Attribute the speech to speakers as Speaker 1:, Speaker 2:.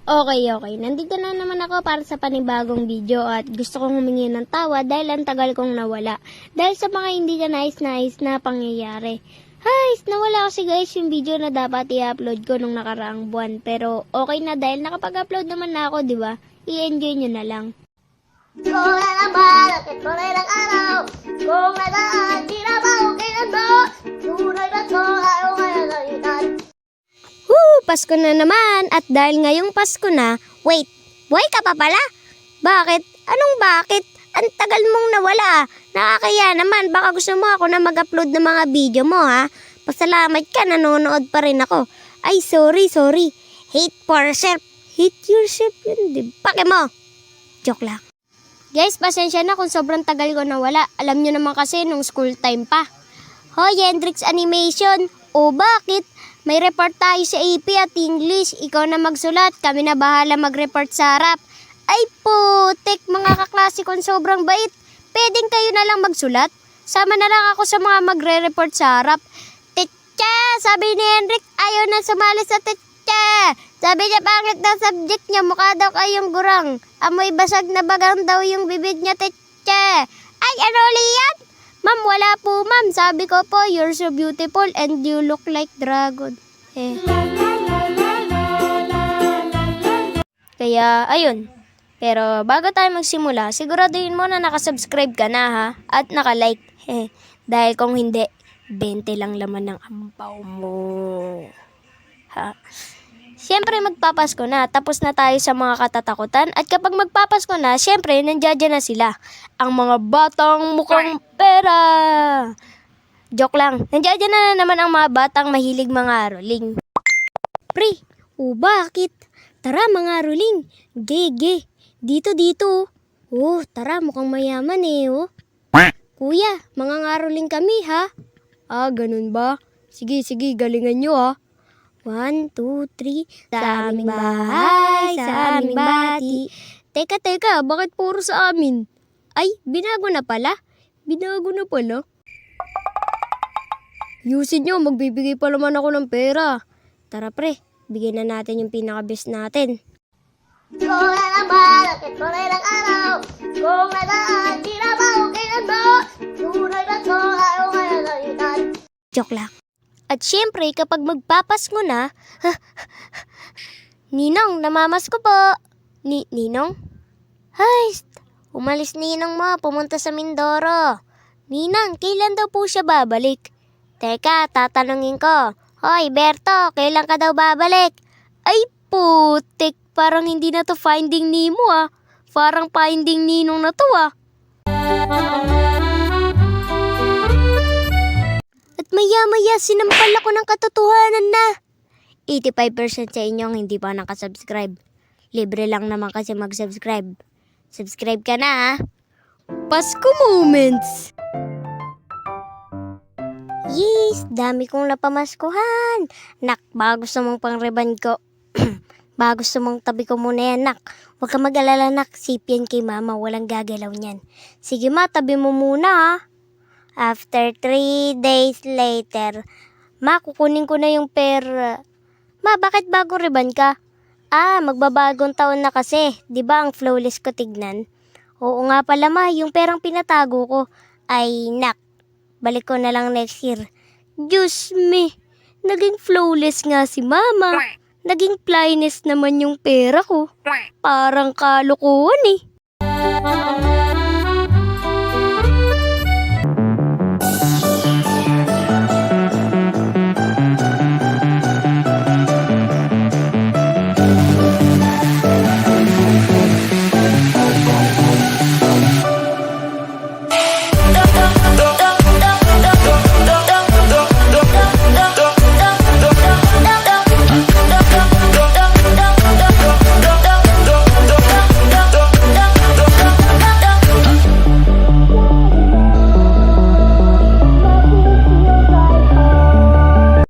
Speaker 1: Okay. Nandito na naman ako para sa panibagong video at gusto kong humingi ng tawa dahil ang tagal kong nawala. Dahil sa mga hindi ka nais na pangyayari. Nawala kasi guys yung video na dapat i-upload ko nung nakaraang buwan. Pero okay na dahil nakapag-upload naman na ako, di ba? I-enjoy nyo na lang.
Speaker 2: Ikaw na naman at ito na ilang araw. Kung nadaan, di na ba okay na to? Tunay na to, ayaw kaya nalitan.
Speaker 1: Pasko na naman at dahil ngayong Pasko na, wait, buhay ka pa pala? Bakit? Anong bakit? Ang tagal mong nawala. Nakakaya naman, baka gusto mo ako na mag-upload ng mga video mo ha? Pasalamat ka, nanonood pa rin ako. Ay, sorry. Hate for yourself. Hate yourself yun, di ba? Pake mo. Joke lang. Guys, pasensya na kung sobrang tagal ko nawala. Alam nyo naman kasi nung school time pa. Hoy, Hendrix Animation. O bakit? May report tayo sa AP at English. Ikaw na magsulat, kami na bahala mag-report sa harap. Ay putik, mga kaklase kong sobrang bait. Pwedeng kayo na lang magsulat? Sama na lang ako sa mga magre-report sa harap. Teacher, sabi ni Hendrik, ayaw na sumali sa teacher. Sabi niya pangit na subject niya, mukha daw kayong gurang. Amoy basag na bagang daw yung bibig niya, teacher. Ay, ano ulit yan? Ma'am, wala po ma'am. Sabi ko po, you're so beautiful and you look like dragon. Kaya, ayun. Pero bago tayo magsimula, siguraduhin mo na nakasubscribe ka na ha. At nakalike. Dahil kung hindi, 20 lang laman ng ampaw mo. Ha? Siyempre magpapasko na, tapos na tayo sa mga katatakutan at kapag magpapasko na, siyempre nandiyan na sila. Ang mga batang mukhang pera. Joke lang, nandiyan na naman ang mga batang mahilig mga ruling. Pre, bakit? Tara mga ruling, ge, dito. Tara mukhang mayaman oh. Kuya, mga ngaruling kami ha. Ganun ba? Sige, galingan nyo ha. 1, 2, 3, sa aming bahay, sa aming bati. Teka, bakit puro sa amin? Ay, binago na pala. Yusin nyo, magbibigay pa naman ako ng pera. Tara pre, bigyan na natin yung pinaka-best natin.
Speaker 2: Ikaw na naman at ito na ilang araw. Kung nadaan, di na ba okay na to? Tunay na to, ayaw kaya nalitan.
Speaker 1: Joke lang. At syempre, kapag magpapasko na, Ninong, namamasko po. Ninong? Umalis Ninong mo, pumunta sa Mindoro. Ninang, kailan daw po siya babalik? Teka, tatanungin ko. Hoy, Berto, kailan ka daw babalik? Ay, putik, parang hindi na to Finding Nemo ah. Parang Finding Ninong na to ah. Maya-maya, sinampal ako ng katotohanan na. 85% sa inyong hindi pa nakasubscribe. Libre lang naman kasi mag-subscribe. Subscribe ka na ha. Pasko moments! Yes, dami kong napamaskuhan. Nak, baka gusto mong pang-reban ko. Baka gusto mong tabi ko muna yan, nak. Huwag ka mag-alala, nak. Safe yan kay mama, walang gagalaw niyan. Sige ma, tabi mo muna ha. After 3 days later, ma, kukunin ko na yung pera. Ma, bakit bagong riban ka? Magbabagong taon na kasi. Di ba ang flawless ko tignan? Oo nga pala ma, yung perang pinatago ko. Ay, nak, balik ko na lang next year. Diyos me, naging flawless nga si mama. Naging flyness naman yung pera ko. Parang kalukuhan eh.